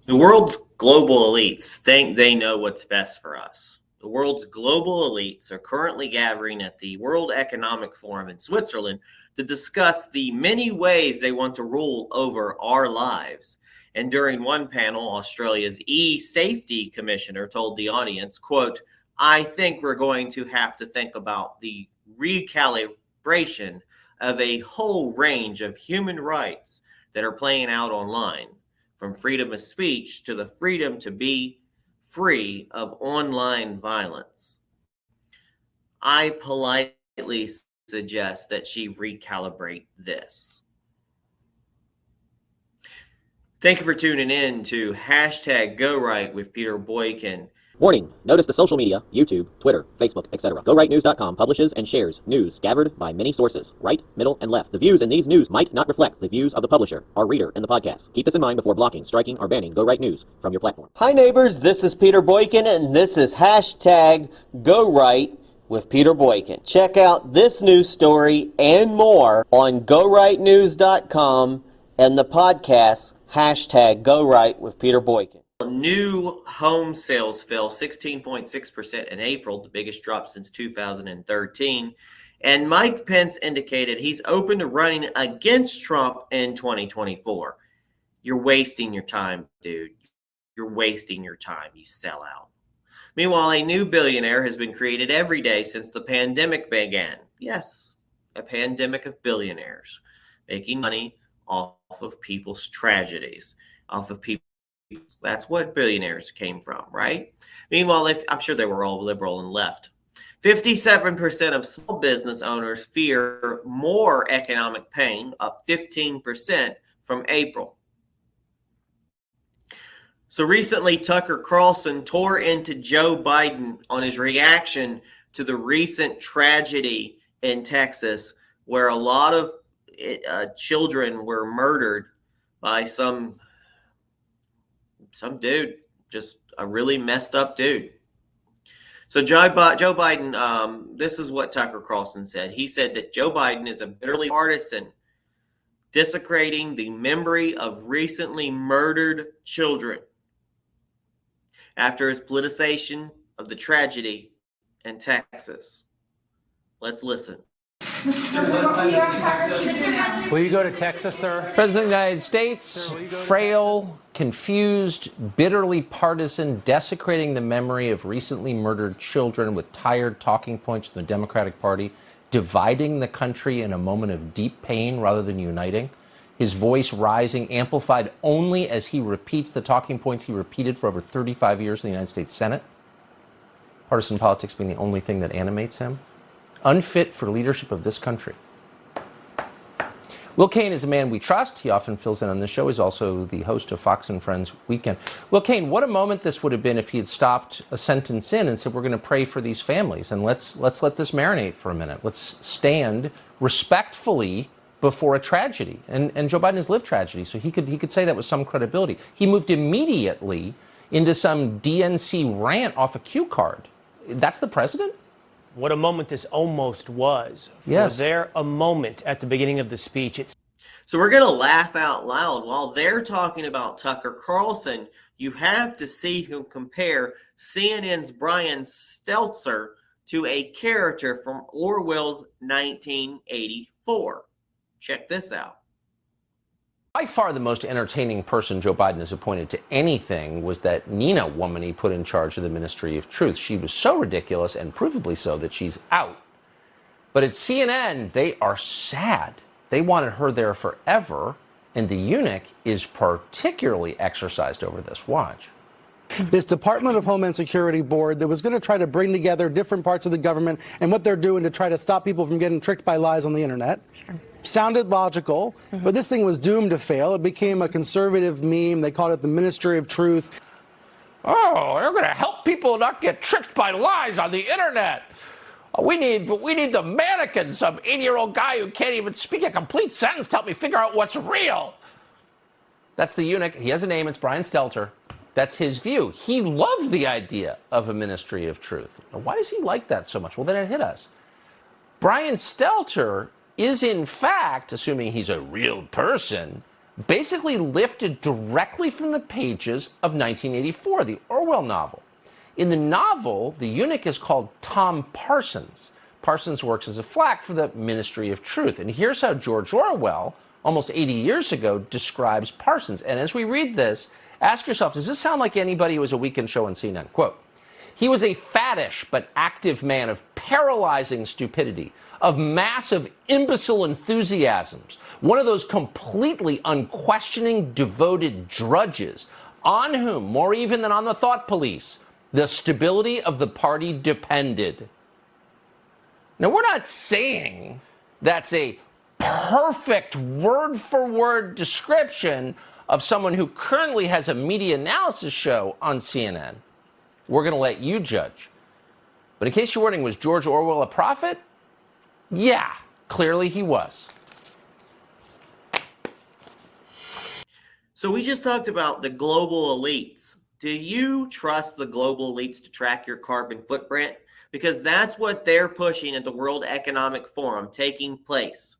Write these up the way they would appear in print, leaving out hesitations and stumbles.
The world's global elites think they know what's best for us. The world's global elites are currently gathering at the World Economic Forum in Switzerland to discuss the many ways they want to rule over our lives. And during one panel, Australia's eSafety commissioner told the audience, quote, "I think we're going to have to think about the recalibration of a whole range of human rights that are playing out online, from freedom of speech to the freedom to be free of online violence." I politely suggest that she recalibrate this. Thank you for tuning in to #GoRight with Peter Boykin. Warning, notice the social media, YouTube, Twitter, Facebook, etc. GoRightNews.com publishes and shares news gathered by many sources, right, middle, and left. The views in these news might not reflect the views of the publisher, our reader, and the podcast. Keep this in mind before blocking, striking, or banning Go Right News from your platform. Hi neighbors, this is Peter Boykin, and this is #GoRight with Peter Boykin. Check out this news story and more on GoRightNews.com and the podcast #GoRight with Peter Boykin. New home sales fell 16.6% in April, the biggest drop since 2013. And Mike Pence indicated he's open to running against Trump in 2024. You're wasting your time, dude. You're wasting your time, you sellout. Meanwhile, a new billionaire has been created every day since the pandemic began. Yes, a pandemic of billionaires making money off of people's tragedies, off of people. That's what billionaires came from, right? Meanwhile, I'm sure they were all liberal and left. 57% of small business owners fear more economic pain, up 15% from April. So recently, Tucker Carlson tore into Joe Biden on his reaction to the recent tragedy in Texas, where a lot of children were murdered by some dude, just a really messed up dude. So Joe Biden, this is what Tucker Carlson said. He said that Joe Biden is a bitterly partisan, desecrating the memory of recently murdered children after his politicization of the tragedy in Texas. Let's listen. Will you go to Texas, sir? President of the United States, frail, confused, bitterly partisan, desecrating the memory of recently murdered children with tired talking points from the Democratic Party, dividing the country in a moment of deep pain rather than uniting. His voice rising, amplified only as he repeats the talking points he repeated for over 35 years in the United States Senate. Partisan politics being the only thing that animates him. Unfit for leadership of this country. Will Cain is a man we trust. He often fills in on this show. He's also the host of Fox and Friends Weekend. Will Cain, what a moment this would have been if he had stopped a sentence in and said, we're going to pray for these families, and let's let this marinate for a minute. Let's stand respectfully before a tragedy. And Joe Biden has lived tragedy, so he could say that with some credibility. He moved immediately into some DNC rant off a cue card. That's the president? What a moment this almost was. Yes. Was there a moment at the beginning of the speech? So we're going to laugh out loud while they're talking about Tucker Carlson. You have to see him compare CNN's Brian Stelter to a character from Orwell's 1984. Check this out. By far the most entertaining person Joe Biden has appointed to anything was that Nina woman he put in charge of the Ministry of Truth. She was so ridiculous, and provably so, that she's out. But at CNN, they are sad. They wanted her there forever, and the eunuch is particularly exercised over this. Watch. This Department of Homeland Security board that was going to try to bring together different parts of the government and what they're doing to try to stop people from getting tricked by lies on the internet. Sure. Sounded logical, but this thing was doomed to fail. It became a conservative meme. They called it the Ministry of Truth. Oh, they're going to help people not get tricked by lies on the internet. We need the mannequin, some 80-year-old guy who can't even speak a complete sentence to help me figure out what's real. That's the eunuch. He has a name. It's Brian Stelter. That's his view. He loved the idea of a Ministry of Truth. Now, why does he like that so much? Well, then it hit us. Brian Stelter is, in fact, assuming he's a real person, basically lifted directly from the pages of 1984, the Orwell novel. In the novel, the eunuch is called Tom Parsons. Parsons works as a flack for the Ministry of Truth. And here's how George Orwell, almost 80 years ago, describes Parsons. And as we read this, ask yourself, does this sound like anybody who was a weekend show on CNN? Quote, "He was a faddish but active man of paralyzing stupidity, of massive imbecile enthusiasms, one of those completely unquestioning, devoted drudges on whom, more even than on the thought police, the stability of the party depended." Now, we're not saying that's a perfect word-for-word description of someone who currently has a media analysis show on CNN. We're going to let you judge. But in case you're wondering, was George Orwell a prophet? Yeah, clearly he was. So we just talked about the global elites. Do you trust the global elites to track your carbon footprint? Because that's what they're pushing at the World Economic Forum taking place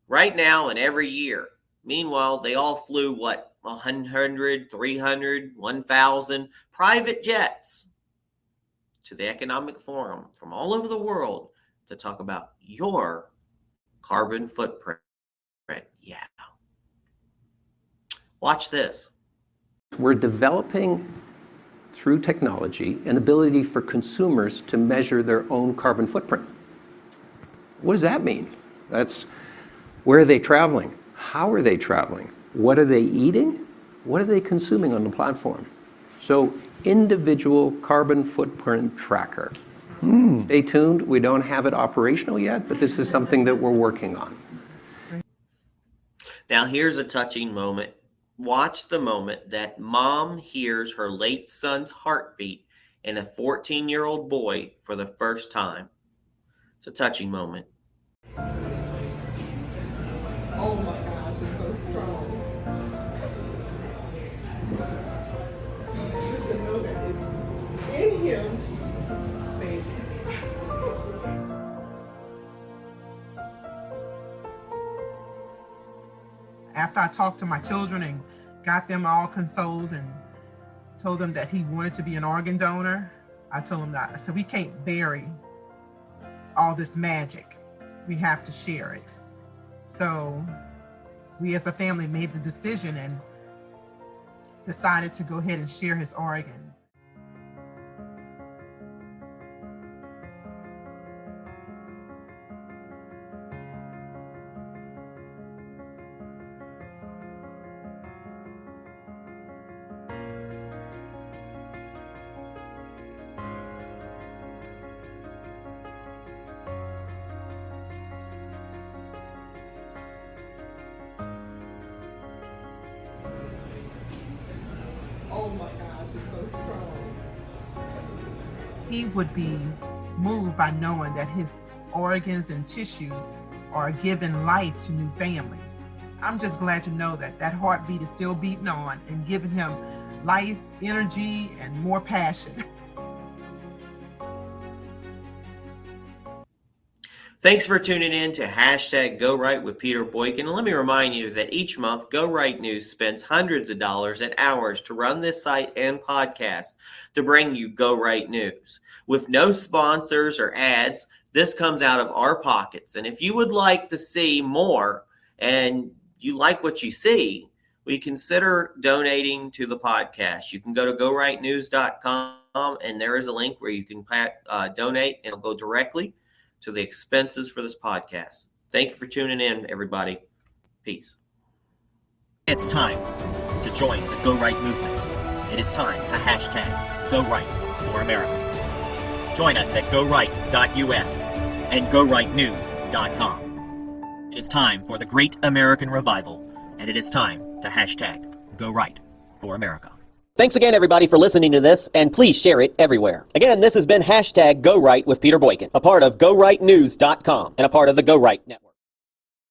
right now and every year. Meanwhile, they all flew, 100, 300, 1,000 private jets to the Economic Forum from all over the world to talk about your carbon footprint. Yeah. Watch this. We're developing, through technology, an ability for consumers to measure their own carbon footprint. What does that mean? That's where are they traveling? How are they traveling? What are they eating? What are they consuming on the platform? So, individual carbon footprint tracker. Stay tuned. We don't have it operational yet, but this is something that we're working on. Now, here's a touching moment. Watch the moment that mom hears her late son's heartbeat in a 14-year-old boy for the first time. It's a touching moment. Oh my gosh, it's so strong. Just to know that it's in him, baby. After I talked to my children and got them all consoled and told them that he wanted to be an organ donor, I told him that. I said, we can't bury all this magic. We have to share it. So we as a family made the decision and decided to go ahead and share his organs. Oh my gosh, it's so strong. He would be moved by knowing that his organs and tissues are giving life to new families. I'm just glad to know that that heartbeat is still beating on and giving him life, energy, and more passion. Thanks for tuning in to #GoRight with Peter Boykin. And let me remind you that each month, Go Right News spends hundreds of dollars and hours to run this site and podcast to bring you Go Right News. With no sponsors or ads, this comes out of our pockets. And if you would like to see more and you like what you see, we consider donating to the podcast. You can go to gorightnews.com and there is a link where you can donate and it'll go directly to the expenses for this podcast. Thank you for tuning in, everybody. Peace. It's time to join the Go Right movement. It is time to #Go Right for America. Join us at goright.us and gorightnews.com. It is time for the Great American Revival, and it is time to #Go Right for America. Thanks again, everybody, for listening to this, and please share it everywhere. Again, this has been #GoRight with Peter Boykin, a part of GoRightNews.com and a part of the Go Right Network.